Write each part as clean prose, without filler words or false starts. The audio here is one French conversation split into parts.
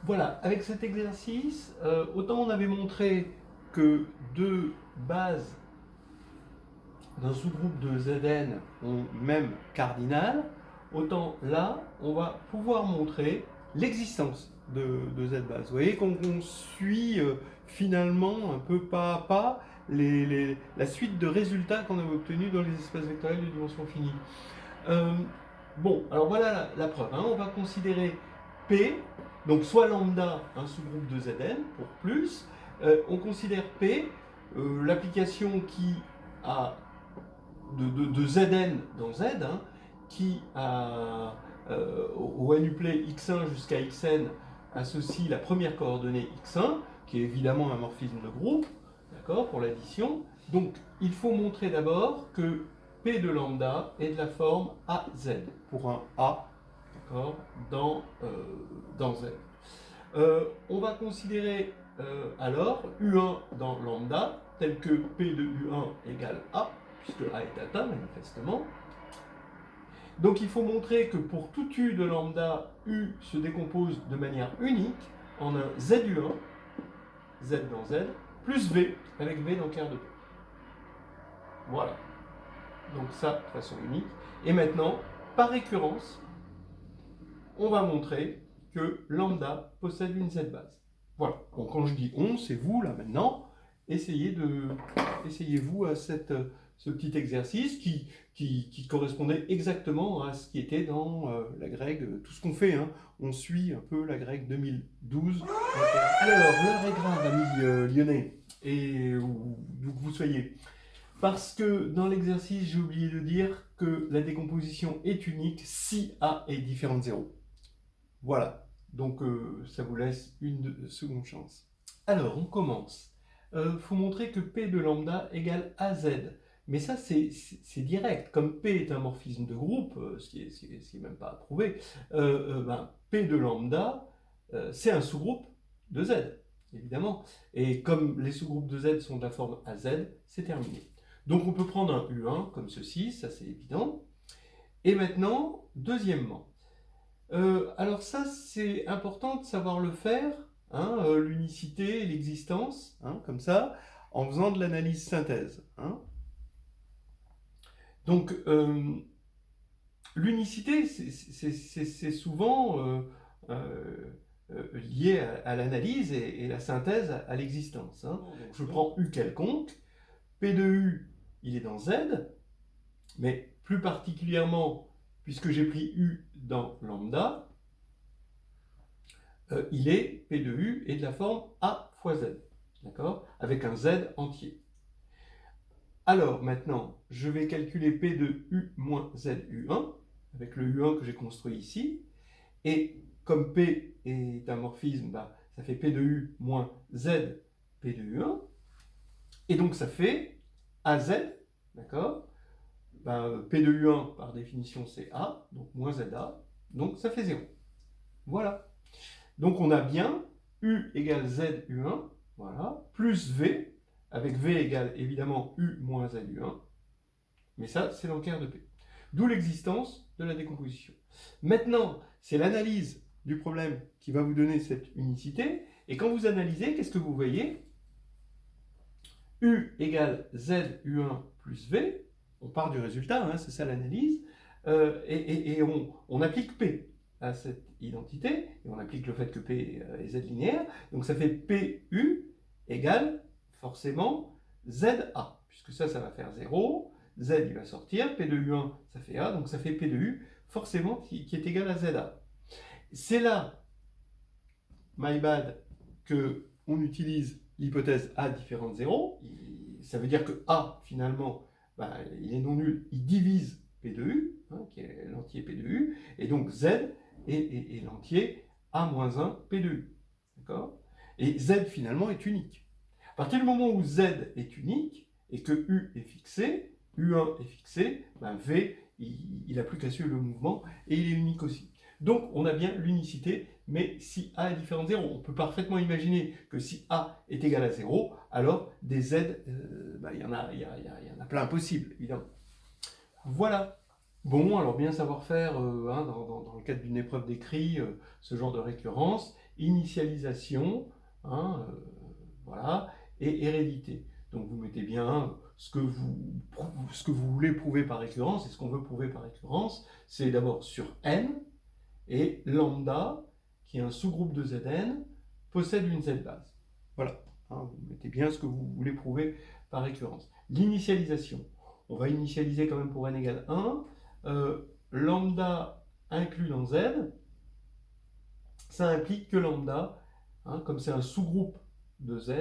Voilà, avec cet exercice, autant on avait montré que deux bases d'un sous-groupe de Zn ont même cardinal, autant là, on va pouvoir montrer l'existence de Z base. Vous voyez qu'on suit finalement un peu pas à pas la suite de résultats qu'on avait obtenus dans les espaces vectoriels de dimension finie. Euh, bon, alors voilà la preuve. Hein. On va considérer P, donc soit lambda, un sous-groupe de Zn pour plus. On considère P, l'application qui a de Zn dans Z, hein, qui a au nuplet x1 jusqu'à xn associe la première coordonnée x1, qui est évidemment un morphisme de groupe, d'accord, pour l'addition. Donc il faut montrer d'abord que P de lambda est de la forme AZ, pour un A, d'accord, dans Z. On va considérer alors U1 dans lambda, tel que P de U1 égale A, puisque A est atteint manifestement. Donc il faut montrer que pour tout U de lambda, U se décompose de manière unique en un ZU1, Z dans Z, plus V, avec V dans clair de P. Voilà. Donc ça, de façon unique. Et maintenant, par récurrence, on va montrer que lambda possède une Z base. Voilà. Donc quand je dis on, c'est vous là maintenant. Essayez-vous à ce petit exercice qui correspondait exactement à ce qui était dans la grecque, tout ce qu'on fait. Hein. On suit un peu la grecque 2012. Alors, l'heure est grave, amis lyonnais, et d'où que vous soyez. Parce que dans l'exercice, j'ai oublié de dire que la décomposition est unique si A est différent de 0. Voilà, donc ça vous laisse une seconde chance. Alors, on commence. Faut montrer que P de lambda égale AZ. Mais ça, c'est direct. Comme P est un morphisme de groupe, ce qui est même pas à prouver, ben, P de lambda, c'est un sous-groupe de Z, évidemment. Et comme les sous-groupes de Z sont de la forme AZ, c'est terminé. Donc on peut prendre un U1 comme ceci, ça c'est évident. Et maintenant, deuxièmement, alors ça, c'est important de savoir le faire, hein, l'unicité et l'existence, hein, comme ça, en faisant de l'analyse synthèse. Hein. Donc, l'unicité, c'est souvent lié à l'analyse et la synthèse à l'existence. Hein. Donc, je prends U quelconque, P de U, il est dans Z, mais plus particulièrement, puisque j'ai pris U dans lambda, il est P de U est de la forme A fois Z, d'accord, avec un Z entier. Alors maintenant, je vais calculer P de U moins ZU1, avec le U1 que j'ai construit ici, et comme P est un morphisme, bah, ça fait P de U moins Z P de U1, et donc ça fait AZ, d'accord, bah, P de U1 par définition c'est A, donc moins ZA, donc ça fait 0. Voilà. Donc on a bien U égale Z U1, voilà, plus V, avec V égale évidemment U moins Z U1, mais ça c'est l'enquête de P. D'où l'existence de la décomposition. Maintenant, c'est l'analyse du problème qui va vous donner cette unicité, et quand vous analysez, qu'est-ce que vous voyez? U égale Z U1 plus V, on part du résultat, hein, c'est ça l'analyse, et on applique P à cette identité, et on applique le fait que P est Z linéaire, donc ça fait PU égale forcément ZA, puisque ça va faire 0, Z il va sortir, P de U1 ça fait A, donc ça fait P de U forcément qui est égal à ZA. C'est là, my bad, qu'on utilise l'hypothèse A différent de 0, ça veut dire que A finalement, bah, il est non nul, il divise P de U, hein, qui est l'entier P de U, et donc Z est l'entier A-1 P de U. D'accord? Et Z finalement est unique. À partir du moment où Z est unique et que U est fixé, U1 est fixé, ben V, il n'a plus qu'à suivre le mouvement et il est unique aussi. Donc on a bien l'unicité, mais si A est différent de 0, on peut parfaitement imaginer que si A est égal à 0, alors des Z, il y en a plein possible, évidemment. Voilà. Bon, alors bien savoir faire hein, dans le cadre d'une épreuve d'écrit, ce genre de récurrence. initialisation, hein, voilà, et hérédité. Donc vous mettez bien ce que vous voulez prouver par récurrence, et ce qu'on veut prouver par récurrence, c'est d'abord sur n, et lambda, qui est un sous-groupe de Zn, possède une Z-base. Voilà, hein, vous mettez bien ce que vous voulez prouver par récurrence. L'initialisation, on va initialiser quand même pour n égale 1, lambda inclus dans Z, ça implique que lambda, hein, comme c'est un sous-groupe de Z,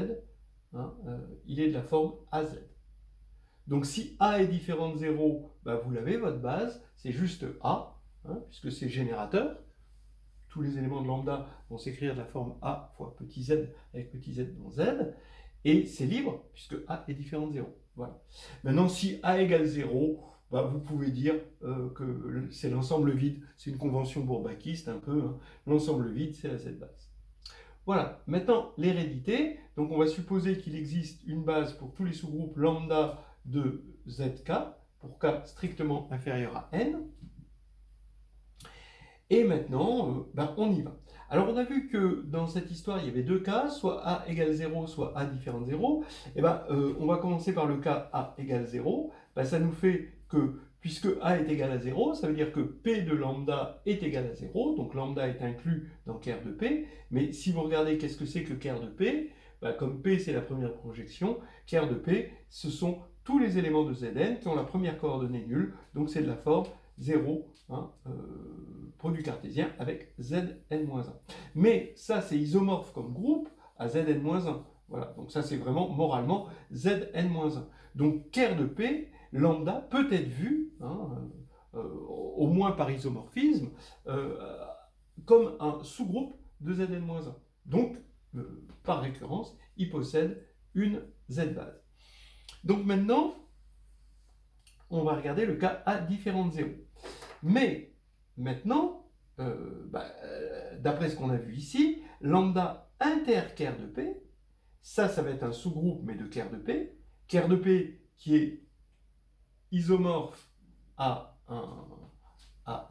hein, il est de la forme AZ. Donc si A est différent de 0, bah, vous l'avez, votre base, c'est juste A, hein, puisque c'est générateur. Tous les éléments de lambda vont s'écrire de la forme A fois petit z avec petit z dans z, et c'est libre, puisque A est différent de 0. Voilà. Maintenant, si A égale 0, bah, vous pouvez dire que c'est l'ensemble vide. C'est une convention bourbakiste un peu, hein. L'ensemble vide, c'est la z-base. Voilà, maintenant l'hérédité. Donc on va supposer qu'il existe une base pour tous les sous-groupes lambda de zk, pour k strictement inférieur à n. Et maintenant, ben, on y va. Alors on a vu que dans cette histoire, il y avait deux cas, soit A égale 0, soit A différent de 0. Et ben, on va commencer par le cas A égale 0. Ben, ça nous fait que, puisque A est égal à 0, ça veut dire que P de lambda est égal à 0, donc lambda est inclus dans ker de P. Mais si vous regardez qu'est-ce que c'est que ker de P, ben, comme P c'est la première projection, ker de P, ce sont tous les éléments de Zn qui ont la première coordonnée nulle, donc c'est de la forme 0, hein, produit cartésien avec Zn-1. Mais ça, c'est isomorphe comme groupe à Zn-1. Voilà, donc ça, c'est vraiment moralement Zn-1. Donc, ker de P, lambda, peut être vu, hein, au moins par isomorphisme, comme un sous-groupe de Zn-1. Donc, par récurrence, il possède une Z-base. Donc maintenant, on va regarder le cas A différent de 0. Mais maintenant, d'après ce qu'on a vu ici, lambda inter-ker de P, ça va être un sous-groupe, mais de ker de P. Ker de P qui est isomorphe à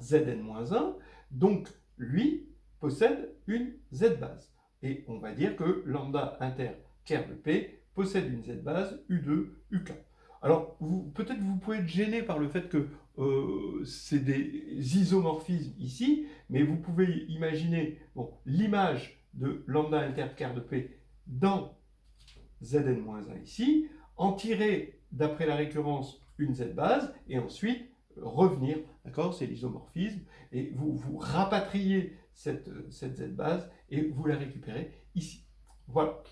Zn-1, donc lui possède une Z-base. Et on va dire que lambda inter-ker de P possède une Z-base U2, UK. Alors, peut-être vous pouvez être gêné par le fait que c'est des isomorphismes ici, mais vous pouvez imaginer l'image de lambda inter-ker de P dans Zn-1 ici, en tirer d'après la récurrence une Z-base, et ensuite revenir, d'accord, c'est l'isomorphisme, et vous rapatriez cette Z-base, et vous la récupérez ici. Voilà.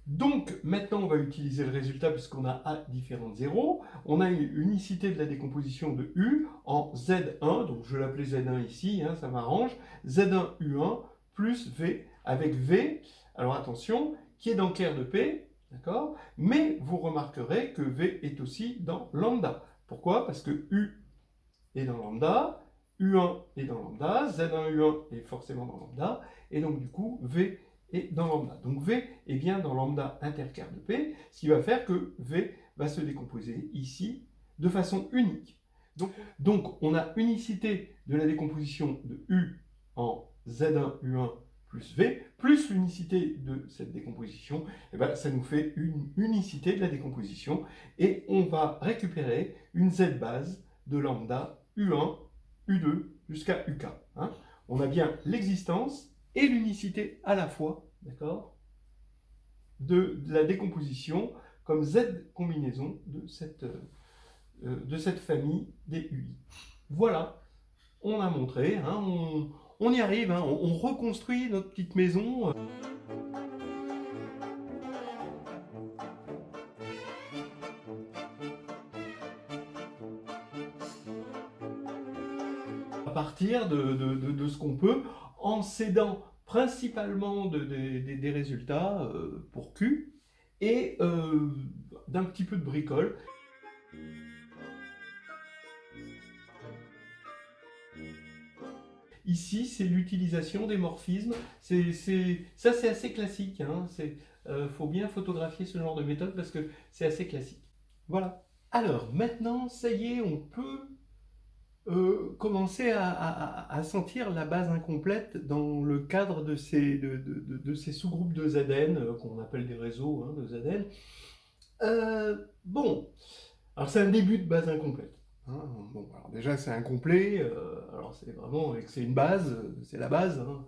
Donc, maintenant, on va utiliser le résultat puisqu'on a A différent de 0. On a une unicité de la décomposition de U en Z1, donc je vais l'appeler Z1 ici, hein, ça m'arrange, Z1 U1 plus V, avec V, alors attention, qui est dans ker de P, d'accord, mais vous remarquerez que V est aussi dans lambda. Pourquoi? Parce que U est dans lambda, U1 est dans lambda, Z1 U1 est forcément dans lambda, et donc du coup, V est dans lambda. Donc V est bien dans lambda inter-ker de P, ce qui va faire que V va se décomposer ici de façon unique. Donc on a unicité de la décomposition de U en Z1 U1 plus V, plus l'unicité de cette décomposition, et ben, ça nous fait une unicité de la décomposition, et on va récupérer une Z-base de lambda U1, U2 jusqu'à UK. Hein. On a bien l'existence et l'unicité à la fois, d'accord, de la décomposition comme Z combinaison de cette famille des UI. Voilà, on a montré, hein, on y arrive, hein, on reconstruit notre petite maison. À partir de ce qu'on peut, en s'aidant principalement des résultats pour Q et d'un petit peu de bricole. Ici, c'est l'utilisation des morphismes. Ça, c'est assez classique. Hein. Faut bien photographier ce genre de méthode parce que c'est assez classique. Voilà. Alors, maintenant, ça y est, on peut commencer à sentir la base incomplète dans le cadre de ces sous-groupes de Zn, qu'on appelle des réseaux de Zn. Bon, alors c'est un début de base incomplète. Hein. Bon, alors déjà c'est incomplet, alors c'est vraiment, c'est une base, c'est la base, hein.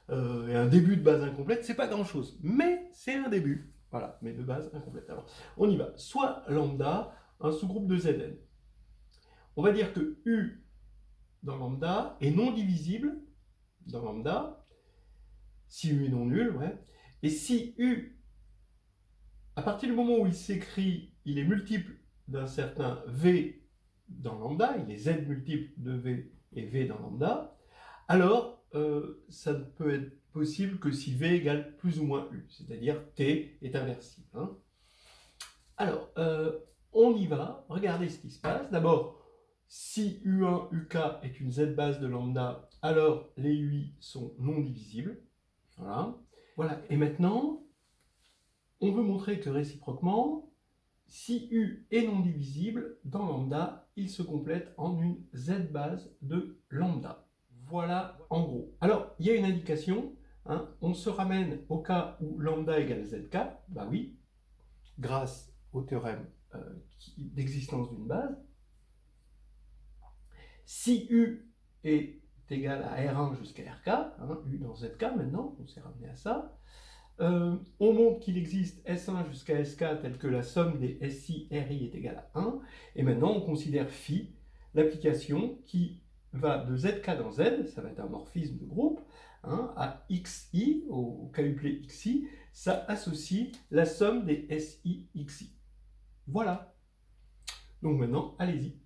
Et un début de base incomplète, c'est pas grand-chose, mais c'est un début. Voilà, mais de base incomplète. Alors, on y va. Soit lambda, un sous-groupe de Zn. On va dire que U dans lambda est non divisible dans lambda, si U est non nul, ouais. Et si U, à partir du moment où il s'écrit, il est multiple d'un certain V dans lambda, il est Z multiple de V et V dans lambda, alors ça ne peut être possible que si V égale plus ou moins U, c'est-à-dire T est inversible. Hein. Alors, on y va, regardez ce qui se passe. D'abord, si U1, UK est une Z base de lambda, alors les UI sont non divisibles. Voilà. Voilà. Et maintenant, on veut montrer que réciproquement, si U est non divisible, dans lambda, il se complète en une Z base de lambda. Voilà en gros. Alors, il y a une indication. Hein, on se ramène au cas où lambda égale ZK. Bah oui, grâce au théorème d'existence d'une base. Si U est égal à R1 jusqu'à RK, hein, U dans ZK maintenant, on s'est ramené à ça, on montre qu'il existe S1 jusqu'à SK tel que la somme des SI RI est égale à 1, et maintenant on considère phi, l'application qui va de ZK dans Z, ça va être un morphisme de groupe, hein, à XI, au quadruplet XI, ça associe la somme des SI XI. Voilà. Donc maintenant, allez-y.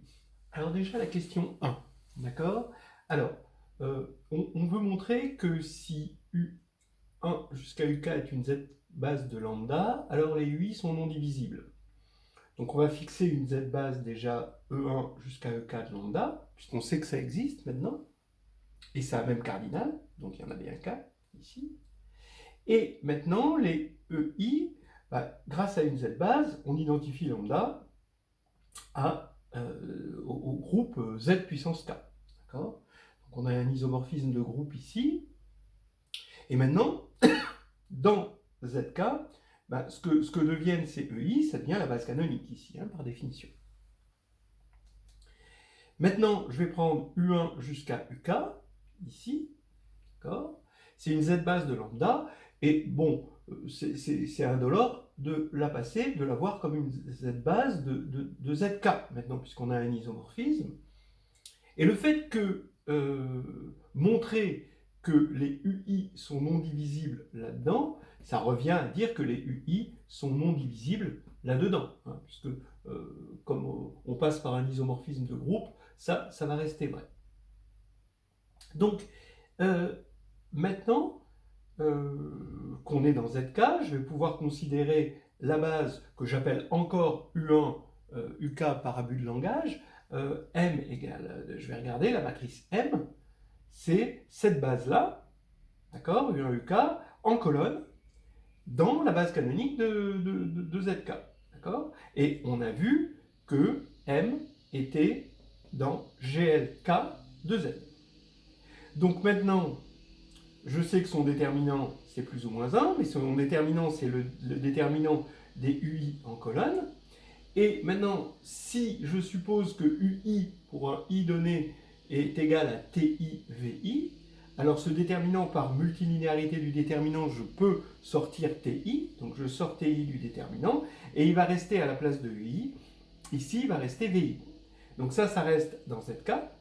Alors déjà la question 1, d'accord? Alors, on veut montrer que si U1 jusqu'à UK est une Z base de lambda, alors les UI sont non divisibles. Donc on va fixer une Z base déjà E1 jusqu'à EK de lambda, puisqu'on sait que ça existe maintenant, et ça a même cardinal, donc il y en a bien 4 ici. Et maintenant, les EI, grâce à une Z base, on identifie lambda au groupe Z puissance K. Donc on a un isomorphisme de groupe ici. Et maintenant, dans ZK, ce que deviennent ces EI, ça devient la base canonique ici, hein, par définition. Maintenant, je vais prendre U1 jusqu'à UK, ici. C'est une Z base de lambda. Et bon, c'est indolore de la passer, de la voir comme une Z base de ZK, maintenant, puisqu'on a un isomorphisme. Et le fait que montrer que les UI sont non divisibles là-dedans, ça revient à dire que les UI sont non divisibles là-dedans, hein, puisque comme on passe par un isomorphisme de groupe, ça va rester vrai. Donc, maintenant qu'on est dans ZK, je vais pouvoir considérer la base que j'appelle encore U1 UK par abus de langage. M égale, je vais regarder, la matrice M, c'est cette base-là, d'accord, U1 UK, en colonne, dans la base canonique de ZK, d'accord. Et on a vu que M était dans GLK de Z. Donc maintenant, je sais que son déterminant, c'est plus ou moins 1, mais son déterminant, c'est le déterminant des UI en colonne. Et maintenant, si je suppose que UI pour un I donné est égal à TI VI, alors ce déterminant, par multilinéarité du déterminant, je peux sortir TI, donc je sors TI du déterminant, et il va rester à la place de UI, ici il va rester VI. Donc ça reste dans cette cas,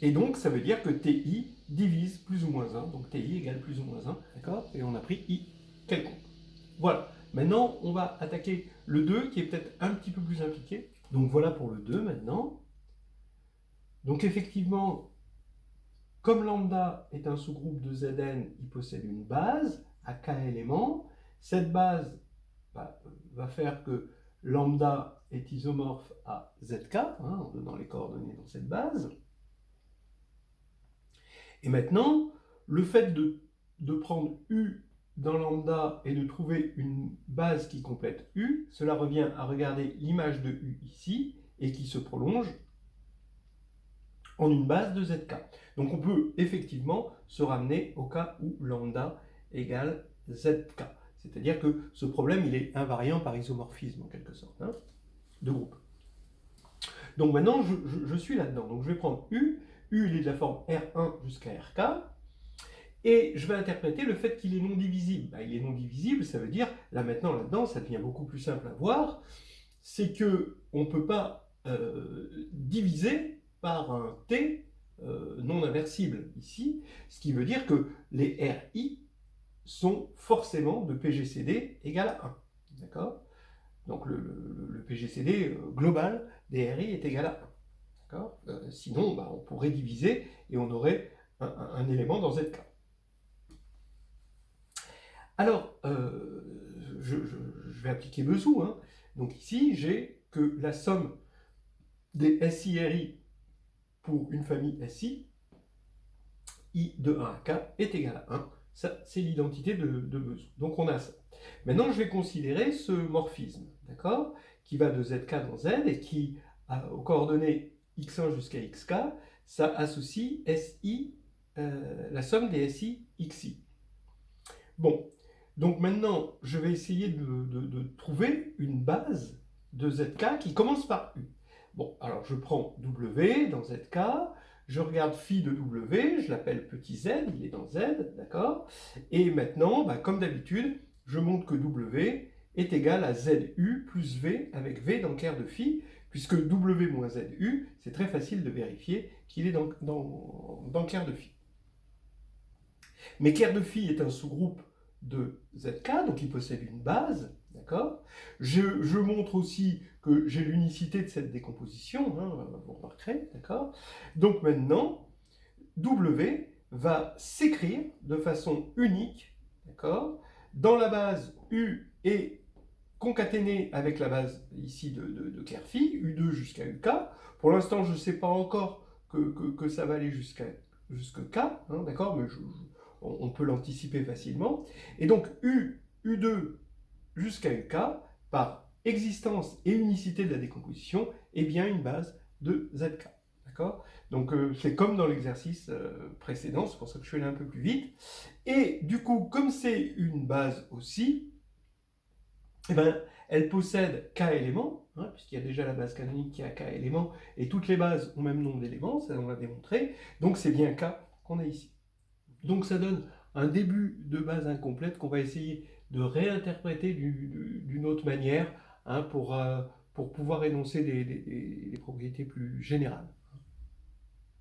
et donc ça veut dire que TI divise plus ou moins 1, donc TI égale plus ou moins 1, d'accord? Et on a pris I quelconque. Voilà. Maintenant, on va attaquer le 2 qui est peut-être un petit peu plus impliqué. Donc voilà pour le 2 maintenant. Donc effectivement, comme lambda est un sous-groupe de Zn, il possède une base à k éléments. Cette base va faire que lambda est isomorphe à zk, hein, en donnant les coordonnées dans cette base. Et maintenant, le fait de prendre U dans lambda et de trouver une base qui complète U, cela revient à regarder l'image de U ici et qui se prolonge en une base de zk. Donc on peut effectivement se ramener au cas où lambda égale zk. C'est-à-dire que ce problème, il est invariant par isomorphisme, en quelque sorte, hein, de groupe. Donc maintenant, je suis là-dedans. Donc je vais prendre U. U, il est de la forme R1 jusqu'à RK. Et je vais interpréter le fait qu'il est non divisible. Ben, il est non divisible, ça veut dire, là maintenant, là-dedans, ça devient beaucoup plus simple à voir, c'est qu'on ne peut pas diviser par un T non inversible ici, ce qui veut dire que les RI sont forcément de PGCD égale à 1. D'accord? Donc le PGCD global des RI est égal à 1. D'accord? Sinon, bah, on pourrait diviser et on aurait un élément dans ZK. Alors, je vais appliquer Bezou. Hein. Donc ici, j'ai que la somme des SI-RI pour une famille SI, I de 1 à K, est égale à 1. Ça, c'est l'identité de Bezou. Donc on a ça. Maintenant, je vais considérer ce morphisme, d'accord, qui va de ZK dans Z et qui, aux coordonnées x1 jusqu'à xk, ça associe SI, la somme des SI xi. Bon, donc maintenant, je vais essayer de trouver une base de ZK qui commence par U. Bon, alors je prends W dans ZK, je regarde phi de W, je l'appelle petit z, il est dans Z, d'accord? Et maintenant, bah, comme d'habitude, je montre que W est égal à ZU plus V avec V dans ker de phi, puisque W moins ZU, c'est très facile de vérifier qu'il est dans ker de phi. Mais ker de phi est un sous-groupe de ZK, donc il possède une base, d'accord? Je montre aussi que j'ai l'unicité de cette décomposition, hein, vous remarquerez, d'accord? Donc maintenant, W va s'écrire de façon unique, d'accord? Dans la base U est concaténée avec la base ici de ker phi, U2 jusqu'à UK. Pour l'instant, je ne sais pas encore que ça va aller jusqu'à K, hein, d'accord? Mais on peut l'anticiper facilement. Et donc U2 jusqu'à UK, par existence et unicité de la décomposition, est bien une base de ZK. D'accord? Donc c'est comme dans l'exercice précédent, c'est pour ça que je suis allé un peu plus vite. Et du coup, comme c'est une base aussi, eh ben, elle possède K éléments, hein, puisqu'il y a déjà la base canonique qui a K éléments, et toutes les bases ont même nombre d'éléments, ça on l'a démontré, donc c'est bien K qu'on a ici. Donc ça donne un début de base incomplète qu'on va essayer de réinterpréter d'une autre manière, hein, pour pouvoir énoncer des propriétés plus générales.